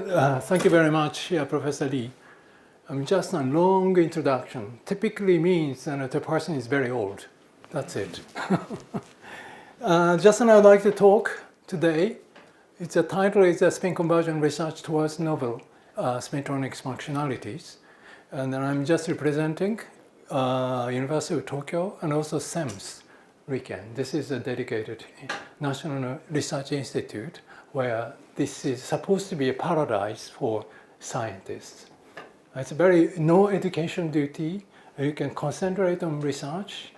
Thank you very much, Professor Lee. Just a long introduction typically means that the person is very old. That's it. Just I'd like to talk today. The title is Spin Conversion Research Towards Novel Spintronics Functionalities. And then I'm just representing University of Tokyo and also SEMS RIKEN. This is a dedicated National Research Institute where this is supposed to be a paradise for scientists. It's very no education duty. You can concentrate on research.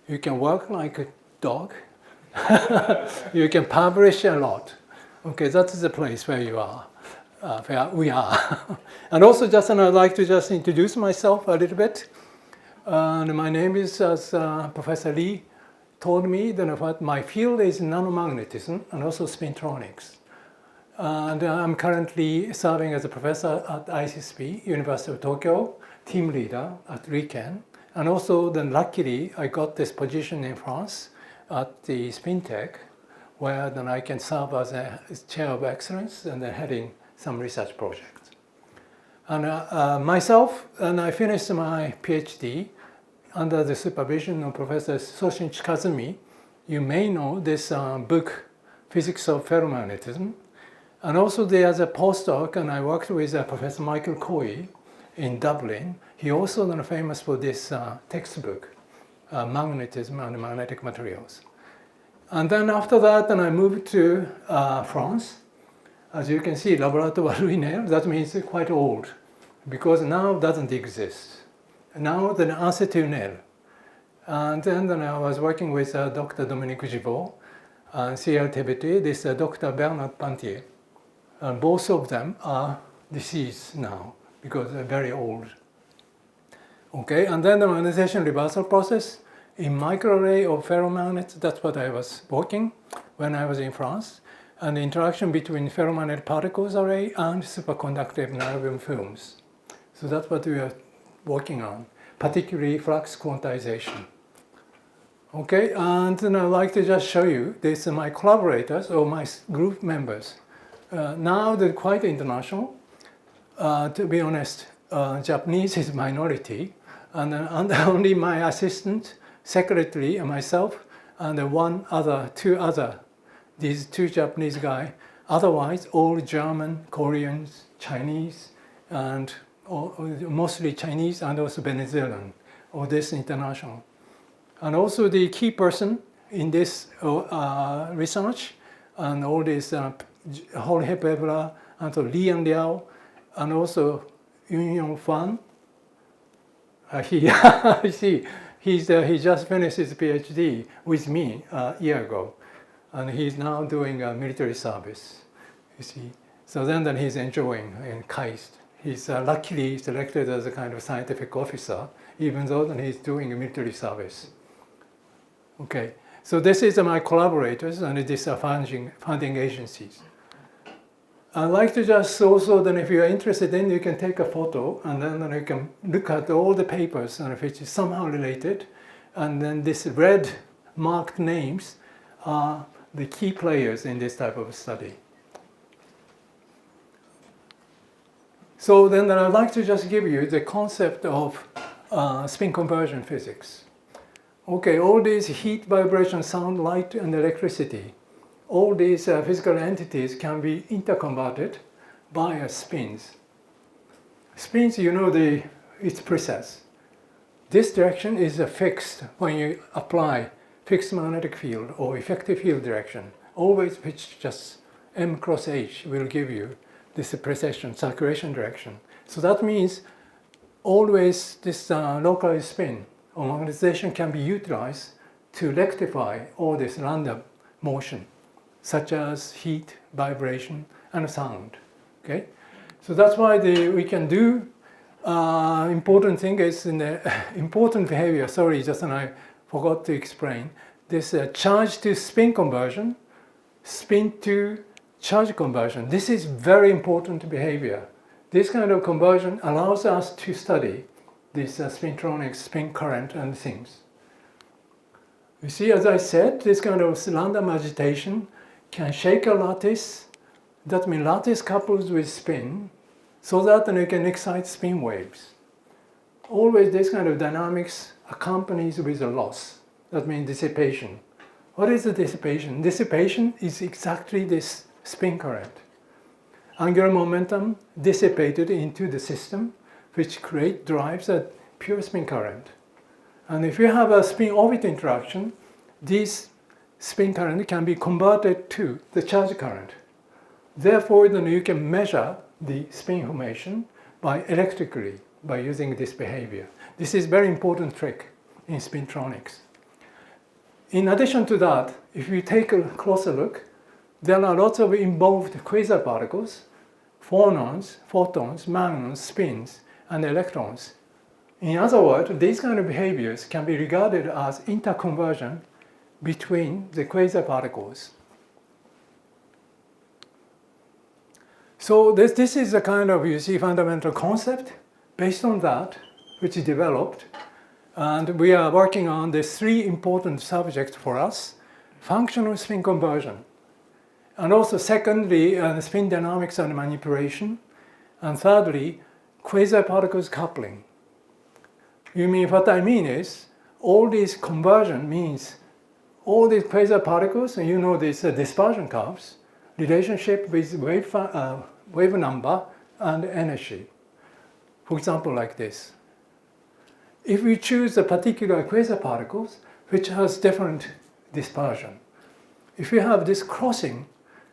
You can work like a dog. You can publish a lot. Okay, that is the place where you are, where we are. And also, I'd like to just introduce myself a little bit. And my name is, as Professor Lee told me, that my field is nanomagnetism and also spintronics. And I'm currently serving as a professor at ICSP, University of Tokyo, team leader at RIKEN. And also then luckily I got this position in France at the SpinTech, where then I can serve as a chair of excellence and then heading some research projects. And myself, and I finished my PhD under the supervision of Professor Yoshichika Otani. You may know this book, Physics of Ferromagnetism. And also there's a postdoc, and I worked with Professor Michael Coy in Dublin. He also is famous for this textbook, Magnetism and Magnetic Materials. And then after that, then I moved to France. As you can see, Laboratoire Luinaire, that means quite old, because now it doesn't exist. Now the acetunel. And then I was working with Dr. Dominique Gibault and CLTBT, this Dr. Bernard Pantier. And both of them are deceased now because they're very old. Okay, and then the magnetization reversal process in microarray of ferromagnets, that's what I was working when I was in France. And the interaction between ferromagnetic particles array and superconductive niobium films. So that's what we are working on, particularly flux quantization. Okay, and then I'd like to just show you this my collaborators or my group members. Now they're quite international. To be honest, Japanese is minority, and only my assistant, secretary, and myself, and these two Japanese guys. Otherwise, all German, Koreans, Chinese, and mostly Chinese and also Venezuelan, all this international. And also the key person in this research and all this Jorge Pebla, and so Lian Liao, and also Yun Yong Fan. He just finished his PhD with me a year ago, and he's now doing military service. You see, so then he's enjoying in KAIST. He's luckily selected as a kind of scientific officer, even though then he's doing military service. Okay, so this is my collaborators, and these are funding agencies. I'd like to just also, then if you're interested in, you can take a photo, and then you can look at all the papers, and if it's somehow related, and then these red marked names are the key players in this type of study. So then I'd like to just give you the concept of spin conversion physics. Okay, all these heat, vibration, sound, light, and electricity, all these physical entities can be interconverted by spins. Spins, you know its process. This direction is fixed when you apply fixed magnetic field or effective field direction. Always which just M cross H will give you this precession, circulation direction. So that means always this localized spin or magnetization can be utilized to rectify all this random motion, such as heat, vibration, and sound. Okay, so that's why we can do. Important thing is in the important behavior. Sorry, I forgot to explain this charge to spin conversion, spin to charge conversion. This is very important behavior. This kind of conversion allows us to study this spintronics, spin current, and things. You see, as I said, this kind of random agitation can shake a lattice That means lattice couples with spin so that you can excite spin waves. Always this kind of dynamics accompanies with a loss. That means dissipation. What is the dissipation? Dissipation is exactly this spin current. Angular momentum dissipated into the system, which drives a pure spin current. And if you have a spin-orbit interaction, this spin current can be converted to the charge current. Therefore, then you can measure the spin formation electrically by using this behavior. This is a very important trick in spintronics. In addition to that, if you take a closer look, there are lots of involved quasar particles, phonons, photons, magnons, spins, and electrons. In other words, these kind of behaviors can be regarded as interconversion between the quasar particles. So this is a kind of, you see, fundamental concept based on that, which is developed. And we are working on the three important subjects for us: functional spin conversion, and also secondly, spin dynamics and manipulation, and thirdly, quasar particles coupling. You mean, what I mean is, all this conversion means all these quasar particles, and you know these dispersion curves, relationship with wave number and energy. For example, like this. If we choose a particular quasar particles which has different dispersion, if you have this crossing,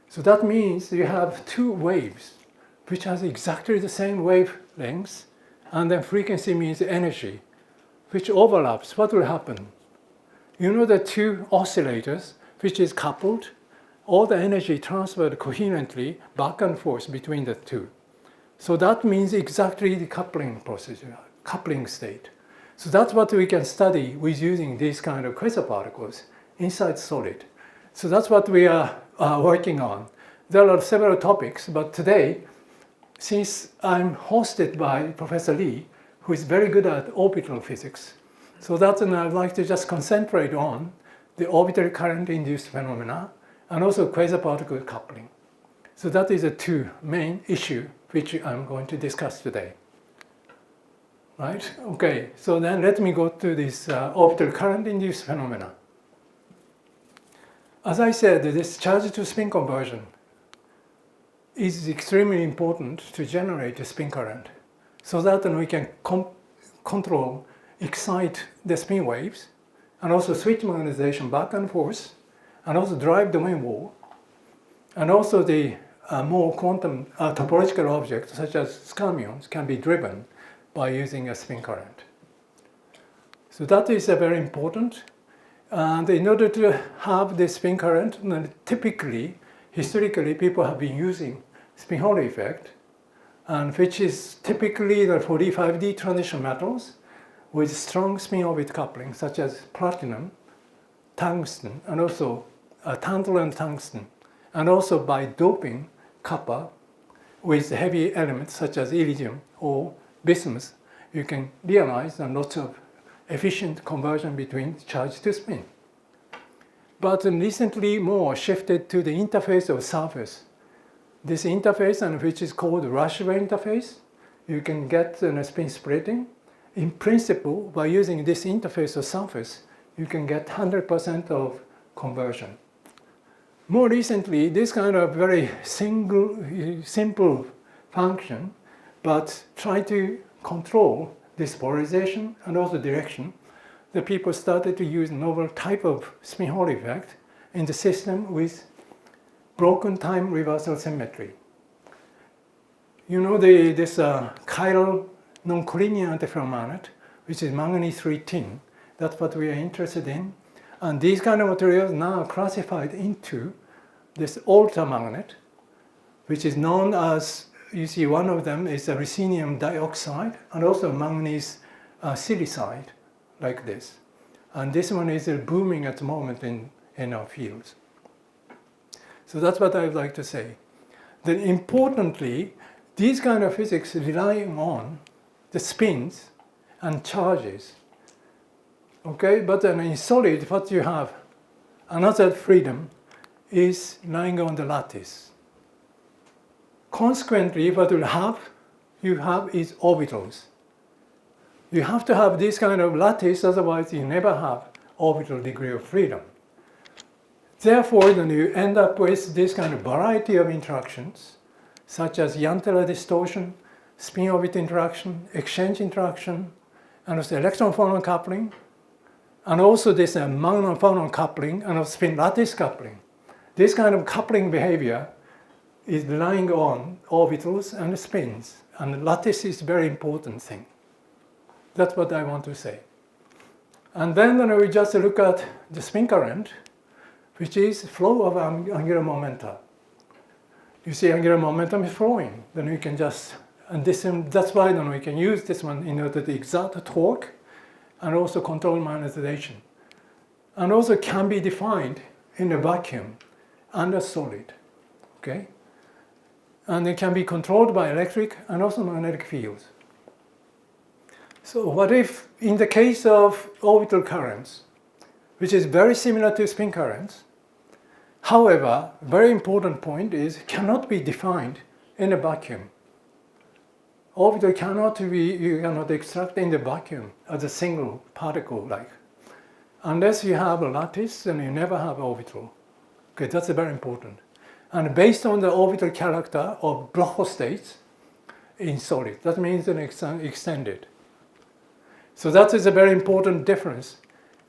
so that means you have two waves which has exactly the same wavelength, and then frequency means energy, which overlaps. What will happen? You know the two oscillators which is coupled, all the energy transferred coherently back and forth between the two. So that means exactly the coupling procedure, coupling state. So that's what we can study with using these kind of quasar particles inside solid. So that's what we are working on. There are several topics, but today, since I'm hosted by Professor Lee, who is very good at orbital physics, so that's what I'd like to just concentrate on the orbital current-induced phenomena and also quasar particle coupling. So that is the two main issues which I'm going to discuss today. Right? Okay, so then let me go to this orbital current-induced phenomena. As I said, this charge-to-spin conversion is extremely important to generate a spin current so that we can control, excite the spin waves, and also switch magnetization back and forth, and also drive domain wall, and also the more quantum topological objects such as skyrmions can be driven by using a spin current. So that is very important. And in order to have the spin current, typically, historically, people have been using spin Hall effect, and which is typically the 45D transition metals with strong spin orbit coupling, such as platinum, tungsten, and also tantalum tungsten, and also by doping copper with heavy elements such as iridium or bismuth, you can realize lots of efficient conversion between charge to spin. But recently more shifted to the interface of surface. This interface, and which is called Rushway interface, you can get spin splitting. In principle, by using this interface of surface, you can get 100% of conversion. More recently, this kind of very simple function, but try to control this polarization and also direction, the people started to use novel type of spin Hall effect in the system with broken time reversal symmetry. You know this chiral non-collinear antiferromagnet, which is manganese 3 tin. That's what we are interested in. And these kind of materials now are classified into this ultramagnet, which is known as, you see, one of them is a ruthenium dioxide and also manganese silicide, like this. And this one is booming at the moment in our fields. So that's what I would like to say. Then importantly, these kind of physics relying on the spins and charges. Okay, but then in solid, what you have, another freedom is lying on the lattice. consequently, what you have is orbitals. You have to have this kind of lattice, otherwise you never have orbital degree of freedom. Therefore, then you end up with this kind of variety of interactions, such as Jantela distortion, spin-orbit interaction, exchange interaction, and also electron-phonon coupling, and also this magnon-phonon coupling and spin lattice coupling. This kind of coupling behavior is relying on orbitals and spins, and lattice is a very important thing. That's what I want to say. And then we just look at the spin current, which is flow of angular momenta. You see angular momentum is flowing. Then we can just, and that's why then we can use this one in order to exert torque and also control magnetization. And also can be defined in a vacuum under solid, okay? And it can be controlled by electric and also magnetic fields. So what if, in the case of orbital currents, which is very similar to spin currents, however, very important point is cannot be defined in a vacuum. Orbital you cannot extract in the vacuum as a single particle like. Unless you have a lattice, then you never have orbital. Okay, that's very important. And based on the orbital character of Bloch states in solid, that means an extended. So that is a very important difference.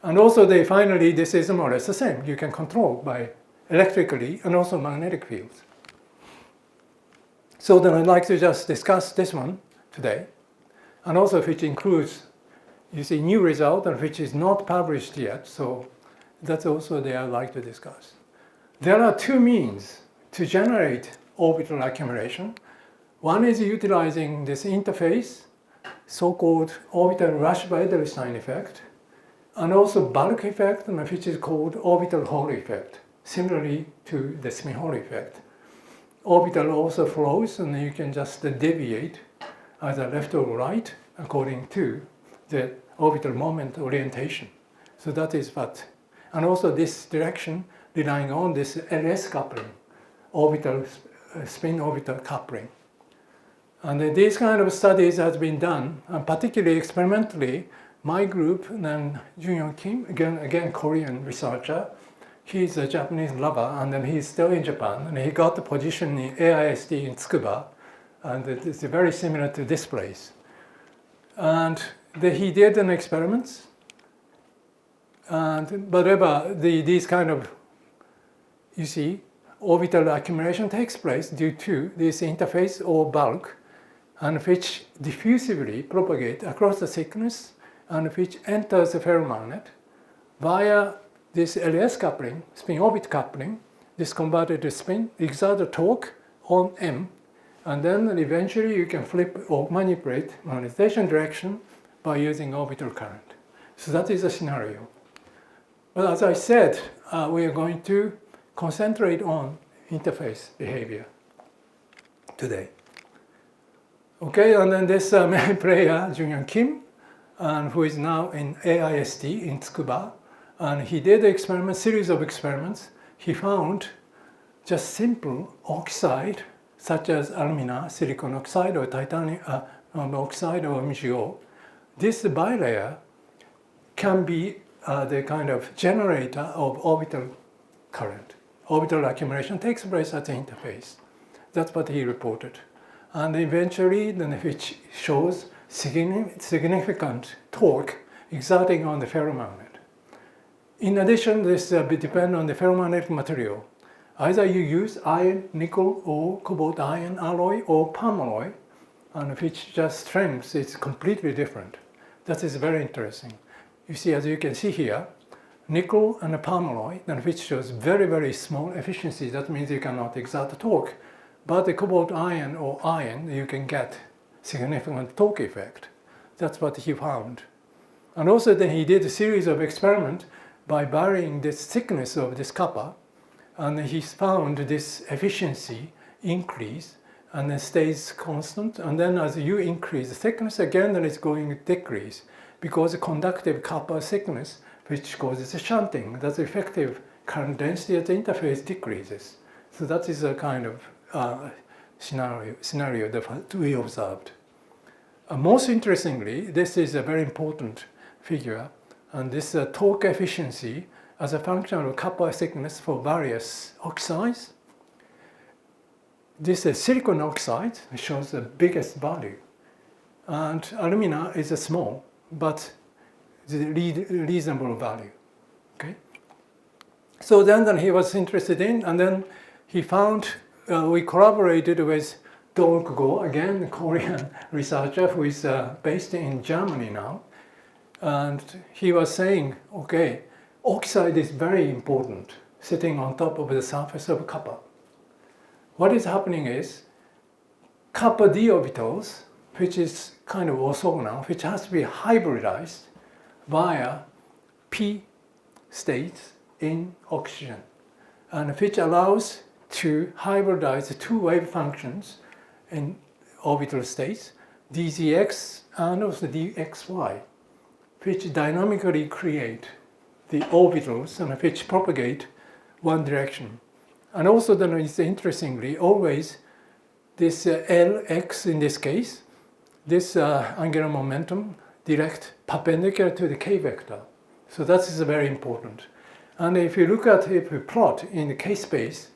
And also finally, this is more or less the same. You can control by electrically and also magnetic fields. So then I'd like to just discuss this one today, and also which includes, you see, new result and which is not published yet. So that's also there I'd like to discuss. There are two means to generate orbital accumulation. One is utilizing this interface, so-called orbital rush by Edelstein effect, and also bulk effect, which is called orbital Hall effect, similarly to the spin-Hall effect. Orbital also flows, and you can just deviate either left or right according to the orbital moment orientation. So that is what. And also this direction relying on this LS coupling, orbital spin-orbital coupling. And these kind of studies has been done, and particularly experimentally, my group, then Junyoung Kim, again Korean researcher, he's a Japanese lover, and then he's still in Japan, and he got the position in AIST in Tsukuba, and it's very similar to this place. And he did an experiments, and whatever these kind of, you see, orbital accumulation takes place due to this interface or bulk, and which diffusively propagate across the thickness and which enters the ferromagnet via this LS coupling, spin-orbit coupling. This converted to spin, exert a torque on M, and then eventually you can flip or manipulate magnetization direction by using orbital current. So that is a scenario. But as I said, we are going to concentrate on interface behavior today. Okay, and then this main player, Junyoung Kim, who is now in AIST in Tsukuba, and he did a series of experiments. He found just simple oxide, such as alumina, silicon oxide, or titanium oxide, or MgO. This bilayer can be the kind of generator of orbital current. Orbital accumulation takes place at the interface. That's what he reported. And eventually, then which shows significant torque exerting on the ferromagnet. In addition, this depends on the ferromagnetic material. Either you use iron, nickel, or cobalt iron alloy, or permalloy, and which just strength is completely different. That is very interesting. You see, as you can see here, nickel and a permalloy, then which shows very, very small efficiency. That means you cannot exert the torque. But the cobalt iron or iron, you can get significant torque effect. That's what he found. And also then he did a series of experiments by varying the thickness of this copper, and he found this efficiency increase and then stays constant. And then as you increase the thickness again, then it's going to decrease because the conductive copper thickness, which causes a shunting, that's effective current density at the interface decreases. So that is a kind of scenario that we observed. Most interestingly, this is a very important figure, and this torque efficiency as a function of copper thickness for various oxides. This silicon oxide shows the biggest value, and alumina is a small, but the reasonable value. Okay. So then he was interested in, and then he found, we collaborated with Go, again, a Korean researcher who is based in Germany now. And he was saying, okay, oxide is very important, sitting on top of the surface of copper. What is happening is, copper d orbitals, which is kind of orthogonal, which has to be hybridized via p states in oxygen, and which allows to hybridize the two wave functions in orbital states, dzx and also dxy, which dynamically create the orbitals and which propagate one direction. And also then it's interestingly always this Lx in this case, this angular momentum direct perpendicular to the k vector. So that is very important. And if you look at, if we plot in the k space,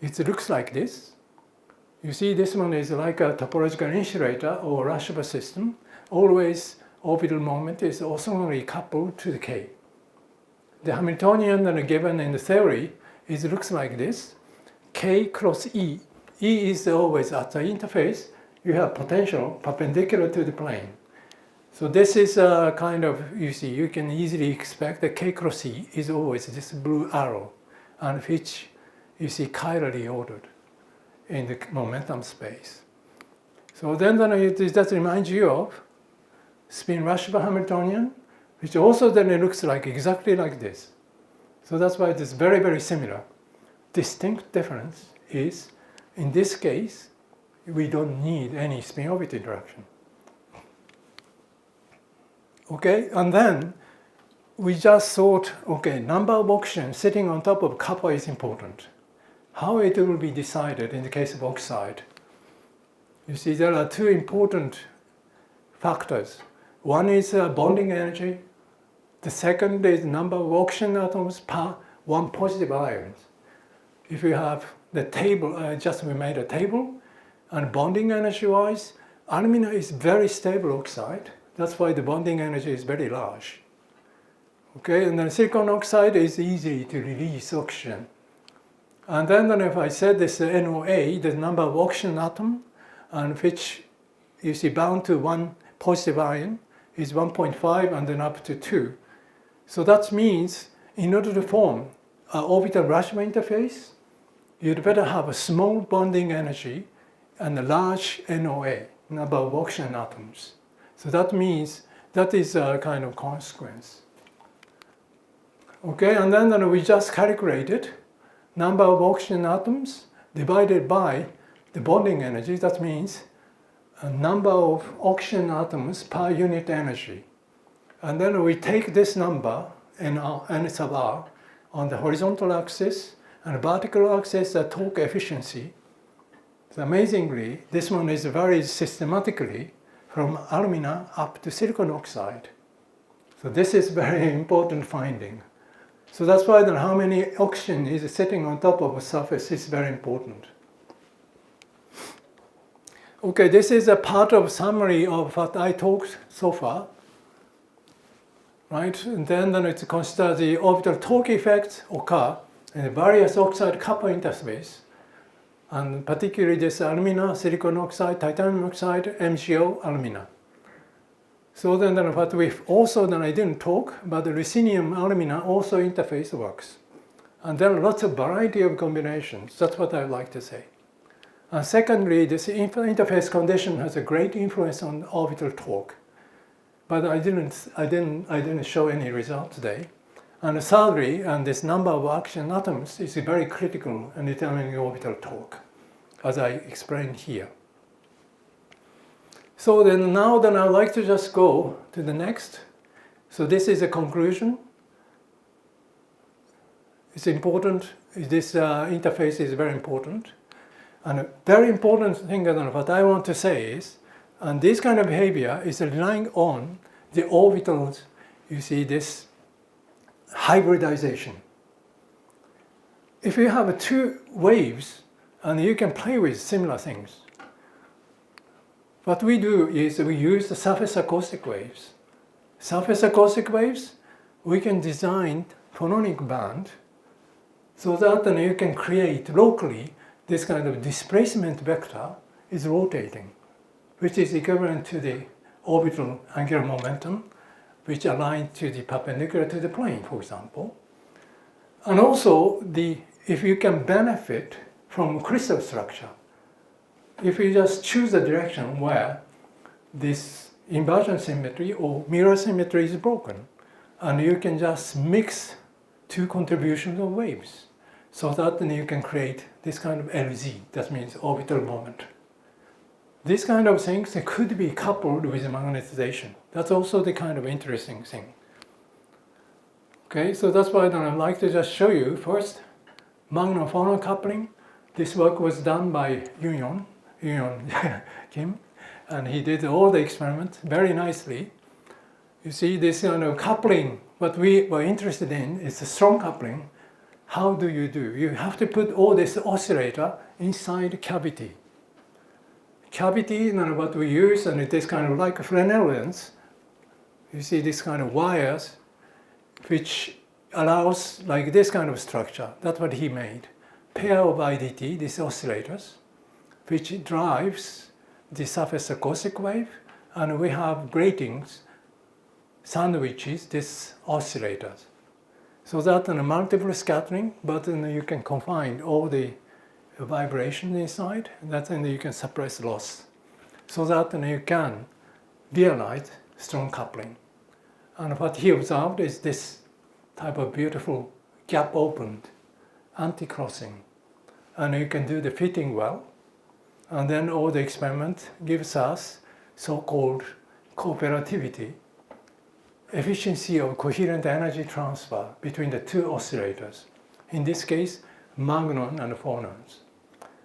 it looks like this. You see this one is like a topological insulator or Rashba system. Always orbital moment is orthogonally coupled to the k. The Hamiltonian that are given in the theory looks like this. K cross E. E is always at the interface. You have potential perpendicular to the plane. So this is a kind of, you see, you can easily expect that K cross E is always this blue arrow, and which you see chirally ordered in the momentum space. So then it just reminds you of spin Rashba Hamiltonian, which also then it looks like exactly like this. So that's why it is very, very similar. Distinct difference is, in this case, we don't need any spin-orbit interaction. Okay, and then we just thought, okay, number of oxygens sitting on top of copper is important. How it will be decided in the case of oxide? You see, there are two important factors. One is bonding energy. The second is number of oxygen atoms per one positive ions. If you have the table, we made a table, and bonding energy-wise, alumina is very stable oxide. That's why the bonding energy is very large. Okay, and then silicon oxide is easy to release oxygen. And then if I said this NOA, the number of oxygen atom, and which you see bound to one positive ion, is 1.5 and then up to 2. So that means in order to form an orbital Rashba interface, you'd better have a small bonding energy and a large NOA, number of oxygen atoms. So that means that is a kind of consequence. Okay, and then we just calculated number of oxygen atoms divided by the bonding energy. That means a number of oxygen atoms per unit energy. And then we take this number, N sub r, on the horizontal axis, and vertical axis, the torque efficiency. So amazingly, this one is varies systematically from alumina up to silicon oxide. So this is very important finding. So that's why then how many oxygen is sitting on top of a surface is very important. Okay, this is a part of summary of what I talked so far. Right, and then it's considered the orbital torque effects occur in the various oxide copper interface, and particularly this alumina, silicon oxide, titanium oxide, MgO, alumina. So then what we've also I didn't talk, but the ruthenium alumina also interface works. And there are lots of variety of combinations. That's what I like to say. And secondly, this interface condition has a great influence on orbital torque. But I didn't show any result today. And thirdly, this number of oxygen atoms is very critical in determining orbital torque, as I explained here. So then now I'd like to just go to the next. So this is a conclusion. It's important. This interface is very important. And a very important thing that what I want to say is, and this kind of behavior is relying on the orbitals, you see this hybridization. If you have two waves, and you can play with similar things, what we do is we use the surface acoustic waves. Surface acoustic waves, we can design phononic band so that then you can create locally this kind of displacement vector is rotating, which is equivalent to the orbital angular momentum, which aligns to the perpendicular to the plane, for example. And also, if you can benefit from crystal structure, if you just choose a direction where this inversion symmetry or mirror symmetry is broken, and you can just mix two contributions of waves, so that then you can create this kind of LZ, that means orbital moment. These kind of things could be coupled with magnetization. That's also the kind of interesting thing. Okay, so that's why then I'd like to just show you first magnon-phonon coupling. This work was done by Yoon Kim, and he did all the experiments very nicely. You see this kind of coupling, what we were interested in is the strong coupling. How do? You have to put all this oscillator inside a cavity. Cavity, what we use, and it is kind of like a Fresnel lens. You see this kind of wires, which allows like this kind of structure. That's what he made. Pair of IDT, these oscillators, which drives the surface acoustic wave, and we have gratings, sandwiches, these oscillators. So that in a multiple scattering, but then you can confine all the vibration inside, and then you can suppress loss. So that then you can realize strong coupling. And what he observed is this type of beautiful gap opened, anti-crossing. And you can do the fitting well. And then all the experiment gives us so-called cooperativity, efficiency of coherent energy transfer between the two oscillators. In this case, magnon and phonons.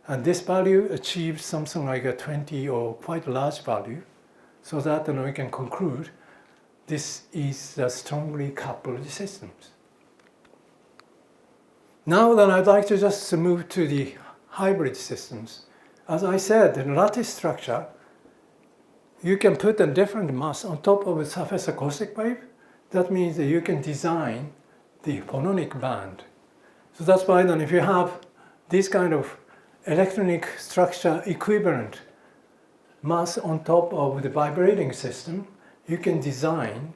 And this value achieves something like a 20 or quite large value, so that we can conclude this is a strongly coupled systems. Now then I'd like to just move to the hybrid systems. As I said, in lattice structure, you can put a different mass on top of a surface acoustic wave. That means that you can design the phononic band. So that's why then if you have this kind of electronic structure equivalent mass on top of the vibrating system, you can design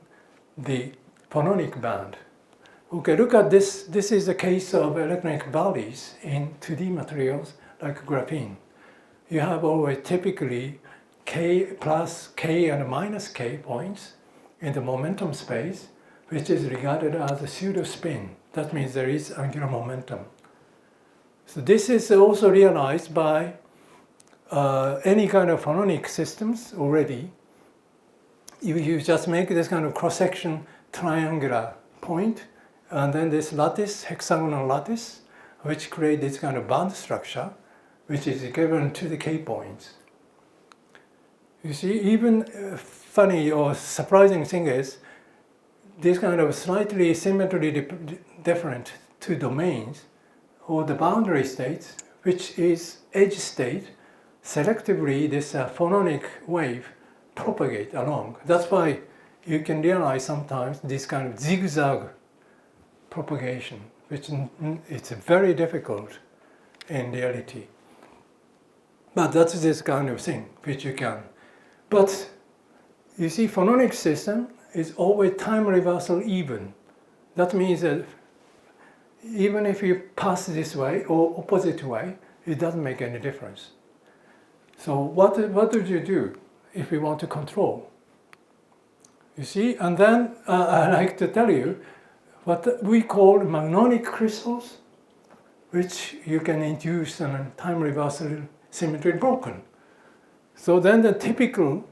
the phononic band. Okay, look at this. This is the case of electronic valleys in 2D materials like graphene. You have always typically K plus K and minus K points in the momentum space, which is regarded as a pseudo spin. That means there is angular momentum. So this is also realized by any kind of phononic systems already. You just make this kind of cross-section triangular point, and then this lattice, hexagonal lattice, which create this kind of band structure, which is equivalent to the K points. You see, even funny or surprising thing is, this kind of slightly symmetrically different two domains, or the boundary states, which is edge state, selectively this phononic wave propagate along. That's why you can realize sometimes this kind of zigzag propagation, which it's very difficult in reality. But that's this kind of thing which you can. But you see, phononic system is always time reversal even. That means that even if you pass this way or opposite way, it doesn't make any difference. So what would you do if you want to control? You see, and then I like to tell you what we call magnonic crystals, which you can induce in time reversal symmetry broken. So then the typical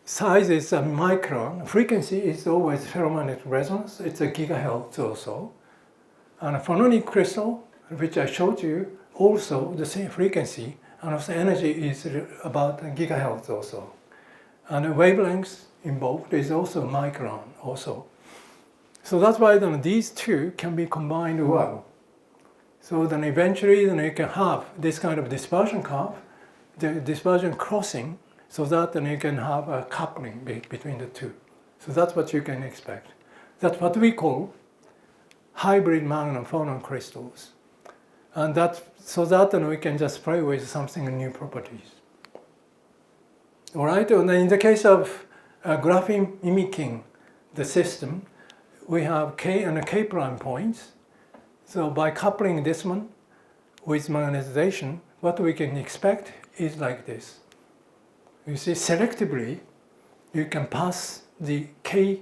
size is a micron. Frequency is always ferromagnetic resonance. It's a gigahertz also. And a phononic crystal, which I showed you, also the same frequency, and also energy is about gigahertz also. And the wavelength involved is also micron also. So that's why then these two can be combined well. So then eventually then you can have this kind of dispersion curve, the dispersion crossing, so that then you can have a coupling between the two. So that's what you can expect. That's what we call hybrid magnum phonon crystals. And so that then we can just play with something new properties. All right, and in the case of graphene mimicking the system, we have K and K prime points. So by coupling this one with magnetization, what we can expect is like this. You see, selectively, you can pass the K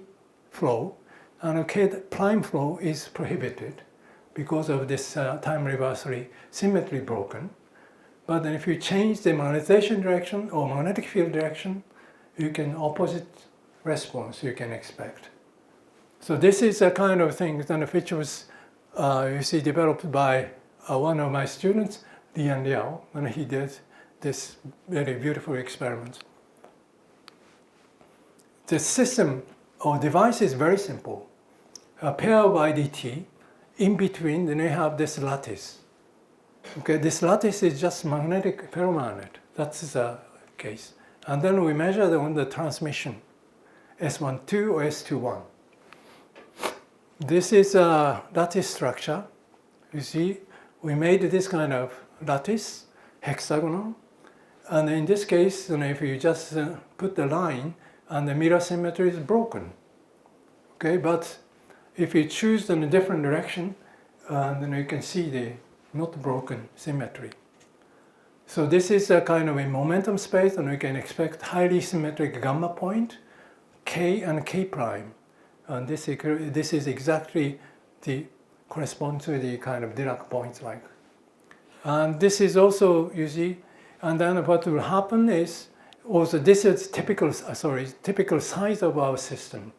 flow, and K prime flow is prohibited because of this time reversely symmetry broken. But then if you change the magnetization direction or magnetic field direction, you can opposite response you can expect. So this is a kind of thing which was you see developed by one of my students, Lian Liao, and he did this very beautiful experiment. The system or device is very simple. A pair of IDT, in between then you have this lattice. Okay, this lattice is just magnetic ferromagnet. That's the case. And then we measure the transmission, S12 or S21. This is a lattice structure. You see, we made this kind of lattice, hexagonal. And in this case, if you just put the line and the mirror symmetry is broken. Okay, but if you choose in a different direction, then you can see the not broken symmetry. So this is a kind of a momentum space, and we can expect highly symmetric gamma point, K and K prime. And this is exactly corresponds to the kind of Dirac points like. And this is also, you see, and then what will happen is, also this is typical size of our system.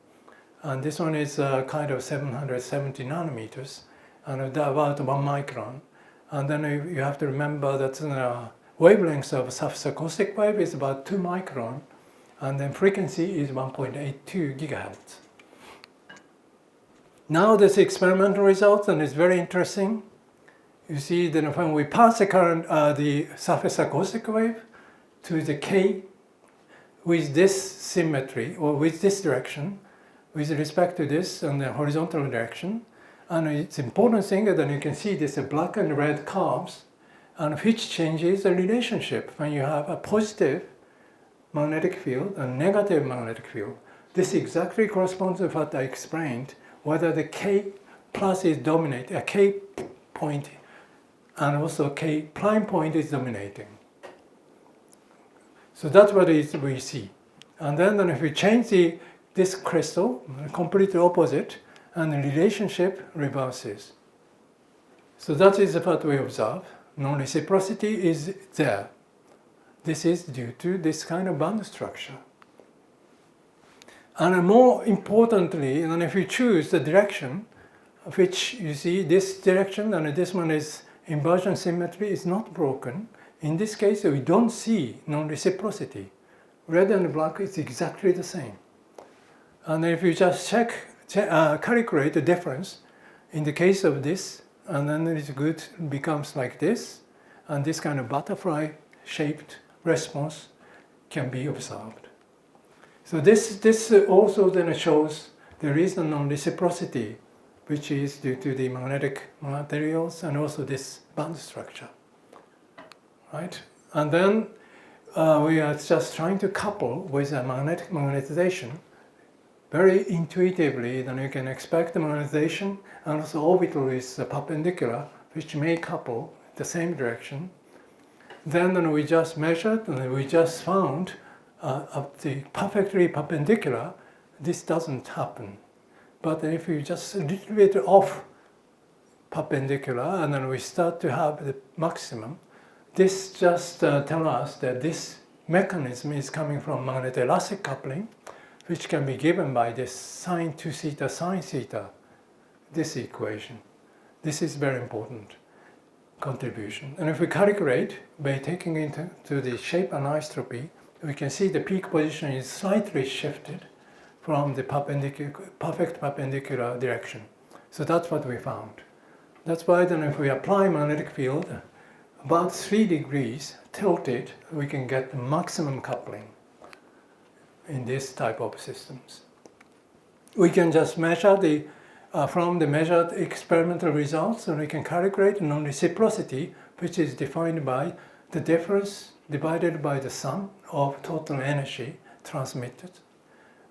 And this one is kind of 770 nanometers, and about 1 micron. And then you have to remember that the wavelength of surface acoustic wave is about 2 micron, and then frequency is 1.82 gigahertz. Now this experimental result, and it's very interesting. You see that when we pass the current, the surface acoustic wave to the K with this symmetry, or with this direction, with respect to this and the horizontal direction, and it's important thing that you can see this black and red curves, and which changes the relationship when you have a positive magnetic field and negative magnetic field. This exactly corresponds to what I explained, whether the K plus is dominating, a K point, and also K prime point is dominating. So that's what we see. And then if we change this crystal, completely opposite, and the relationship reverses. So that is what we observe. Non-reciprocity is there. This is due to this kind of band structure. And more importantly, and if you choose the direction, which you see this direction and this one is inversion symmetry is not broken. In this case, we don't see non-reciprocity. Red and black is exactly the same. And if you just calculate the difference, in the case of this, and then it's good, becomes like this, and this kind of butterfly-shaped response can be observed. So this also then shows there is a non-reciprocity, which is due to the magnetic materials and also this band structure, right? And then we are just trying to couple with a magnetic magnetization. Very intuitively, then you can expect the magnetization, and also orbital is perpendicular, which may couple the same direction. Then we just measured, and we just found the perfectly perpendicular, this doesn't happen. But if you just a little bit off perpendicular, and then we start to have the maximum, this just tells us that this mechanism is coming from magnetoelastic coupling, which can be given by this sine 2 theta sine theta, this equation. This is very important. contribution. And if we calculate by taking into the shape anisotropy, we can see the peak position is slightly shifted from the perfect perpendicular direction. So that's what we found. That's why then if we apply magnetic field about 3 degrees tilted, we can get the maximum coupling in this type of systems. We can just measure from the measured experimental results, and we can calculate non-reciprocity, which is defined by the difference divided by the sum of total energy transmitted.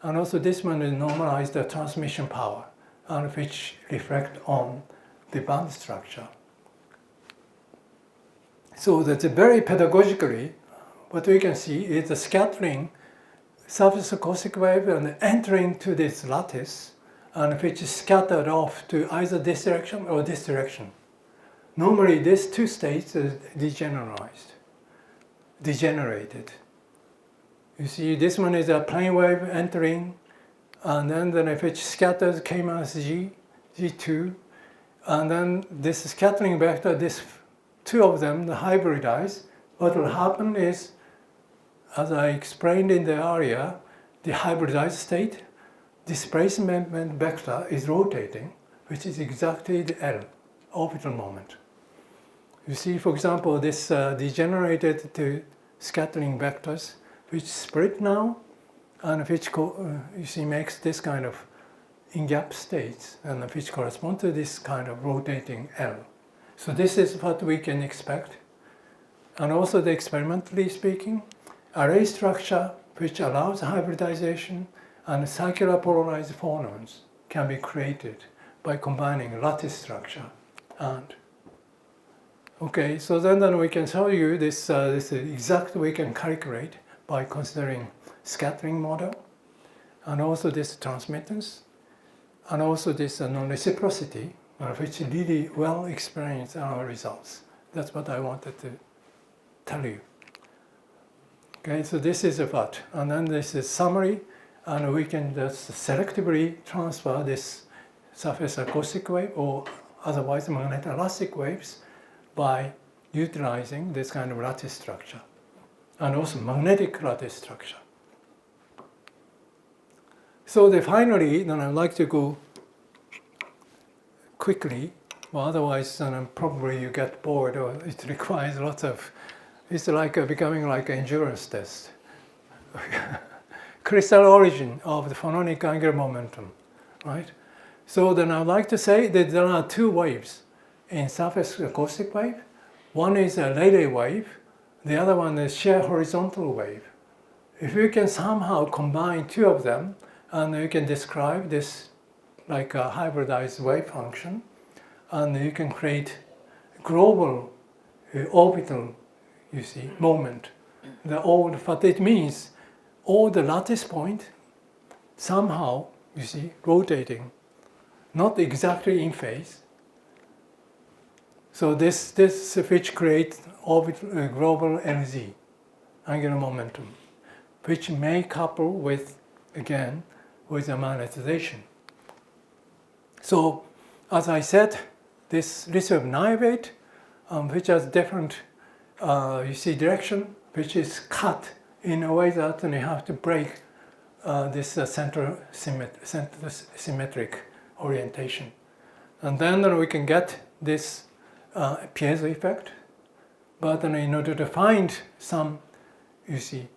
And also this one is normalized the transmission power, and which reflect on the band structure. So that's very pedagogically, what we can see is the scattering surface acoustic wave and entering to this lattice, and which is scattered off to either this direction or this direction. Normally these two states are degenerated. You see, this one is a plane wave entering, and then if it scatters K minus G, G2, and then this scattering vector, this two of them, the hybridize. What will happen is, as I explained in the area, the hybridized state, displacement vector is rotating, which is exactly the L, orbital moment. You see, for example, this degenerated to scattering vectors, which split now, and which you see makes this kind of in-gap states, and which correspond to this kind of rotating L. So this is what we can expect. And also, the experimentally speaking, array structure which allows hybridization and circular polarized phonons can be created by combining lattice structure and. Okay, so then we can show you this exact we can calculate by considering scattering model, and also this transmittance, and also this non-reciprocity, which really well explains our results. That's what I wanted to tell you. Okay, so this is a part, and then this is summary, and we can just selectively transfer this surface acoustic wave or otherwise magnetoelastic waves by utilizing this kind of lattice structure, and also magnetic lattice structure. So finally, then I'd like to go quickly, well, otherwise probably you get bored, or it requires lots of, it's like becoming like an endurance test. Crystal origin of the phononic angular momentum, right? So then I'd like to say that there are two waves in surface acoustic wave. One is a Rayleigh wave, the other one is shear horizontal wave. If you can somehow combine two of them, and you can describe this like a hybridized wave function, and you can create global orbital, you see, moment. What it means, all the lattice point somehow, you see, rotating, not exactly in phase. So this which creates orbital global LZ, angular momentum, which may couple with, again, with a magnetization. So, as I said, this lithium niobate, which has different, you see, direction, which is cut in a way that you have to break this center symmetric orientation. And then we can get this piezo effect, but then in order to find some, you see,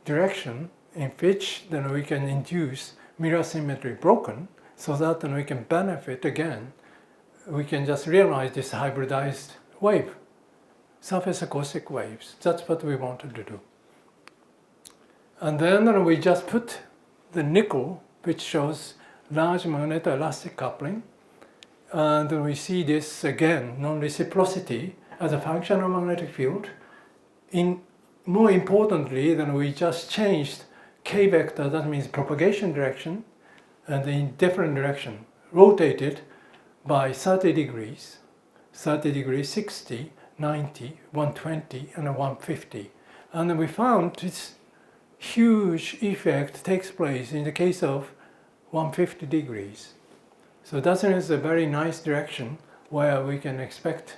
direction in which then we can induce mirror symmetry broken, so that then we can benefit again, we can just realize this hybridized wave, surface acoustic waves. That's what we wanted to do. And then we just put the nickel, which shows large magnetoelastic coupling, and we see this again, non-reciprocity as a function of magnetic field. More importantly, then we just changed k vector, that means propagation direction, and in different direction, rotated by 30 degrees, 60, 90, 120, and 150. And then we found this huge effect takes place in the case of 150 degrees. So that is a very nice direction where we can expect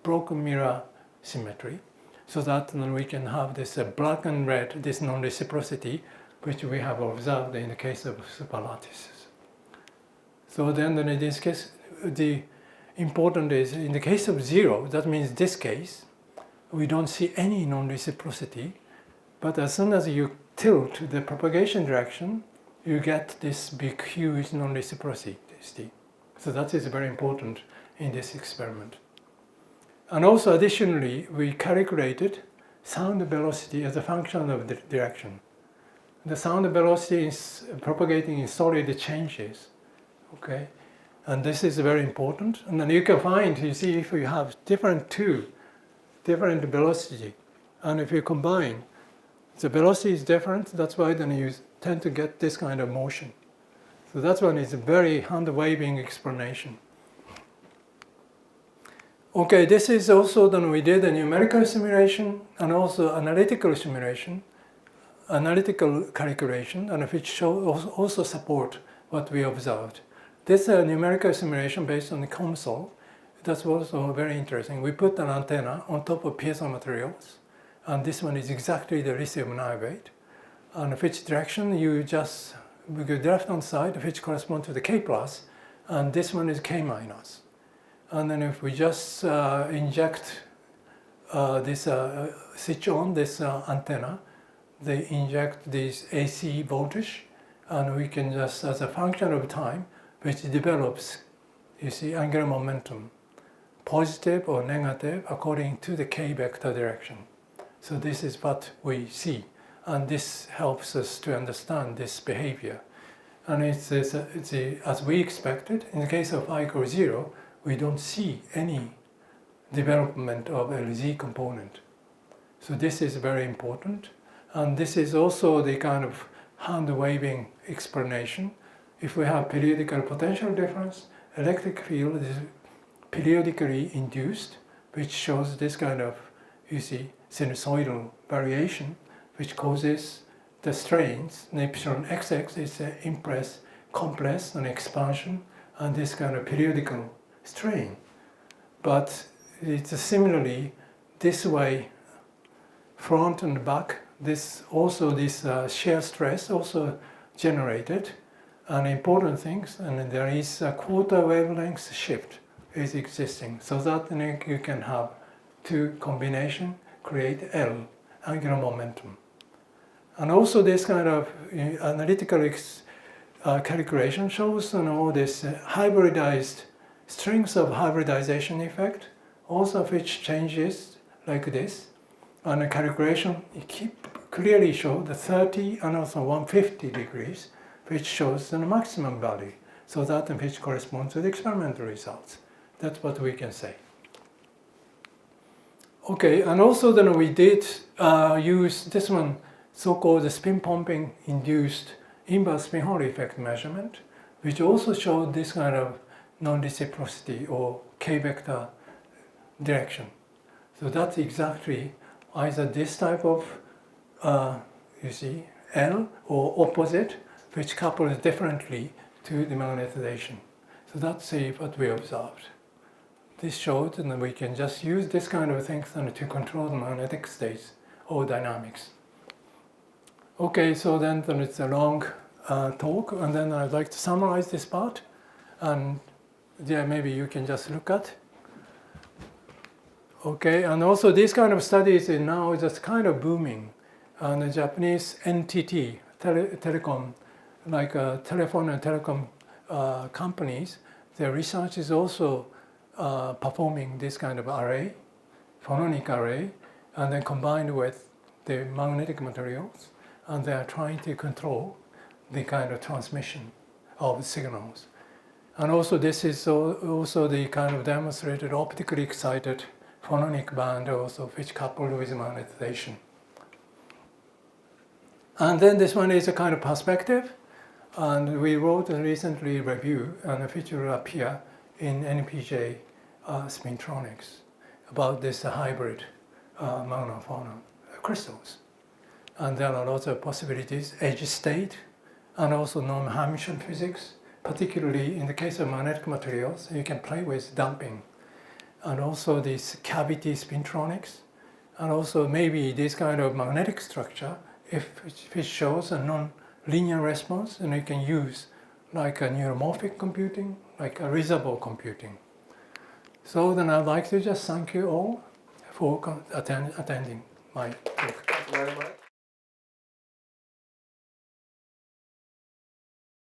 broken mirror symmetry, so that we can have this black and red, this non-reciprocity, which we have observed in the case of superlattices. So then in this case, the important is in the case of zero, that means this case, we don't see any non-reciprocity, but as soon as you tilt the propagation direction, you get this big, huge non-reciprocity. So that is very important in this experiment. And also additionally, we calculated sound velocity as a function of the direction. The sound velocity is propagating in solid changes, okay? And this is very important. And then you can find, you see, if you have different velocity, and if you combine, the velocity is different, that's why then you tend to get this kind of motion. So that one is a very hand-waving explanation. Okay, this is also then we did a numerical simulation and also analytical simulation, analytical calculation, and which also support what we observed. This is a numerical simulation based on the COMSOL. That's also very interesting. We put an antenna on top of piezo materials, and this one is exactly the lithium niobate. And which direction you just, we go left-hand side, which corresponds to the K+, and this one is K-. And then if we just inject switch on this antenna, they inject this AC voltage, and we can just, as a function of time, which develops, you see, angular momentum, positive or negative according to the K vector direction. So this is what we see, and this helps us to understand this behavior. And it's as we expected, in the case of I equals 0, we don't see any development of LZ component. So this is very important. And this is also the kind of hand-waving explanation. If we have periodical potential difference, electric field is periodically induced, which shows this kind of, you see, sinusoidal variation, which causes the strains. And epsilon xx is an impress, compress, and expansion, and this kind of periodical strain. But it's similarly this way, front and back. This shear stress also generated, and important things. And there is a quarter wavelength shift is existing, so that you can have two combination create L, angular momentum. And also this kind of analytical calculation shows this hybridized strength of hybridization effect, also which changes like this. And the calculation clearly show the 30 and also 150 degrees, which shows the maximum value. So that which corresponds to the experimental results. That's what we can say. Okay, and also then we did use this one, so-called spin pumping induced inverse spin Hall effect measurement, which also showed this kind of non-reciprocity or K-vector direction. So that's exactly either this type of, you see, L or opposite, which couples differently to the magnetization. So that's what we observed. This showed, and we can just use this kind of things to control the magnetic states or dynamics. Okay, so then it's a long talk, and then I'd like to summarize this part, and yeah, maybe you can just look at. Okay, and also these kind of studies is now just kind of booming, and the Japanese NTT, telecom, like telephone and telecom companies, their research is also performing this kind of array, phononic array, and then combined with the magnetic materials, and they are trying to control the kind of transmission of signals. And also this is also the kind of demonstrated optically excited phononic band also, which coupled with magnetization. And then this one is a kind of perspective, and we wrote a recently review, and which will appear in NPJ Spintronics about this hybrid magnophonon crystals. And there are lots of possibilities, edge state, and also non-Hermitian physics, particularly in the case of magnetic materials, you can play with damping. and also this cavity spintronics, and also maybe this kind of magnetic structure, if it shows a non-linear response, then you can use like a neuromorphic computing, like a reasonable computing. So then I'd like to just thank you all for attending my talk. Thank you very much.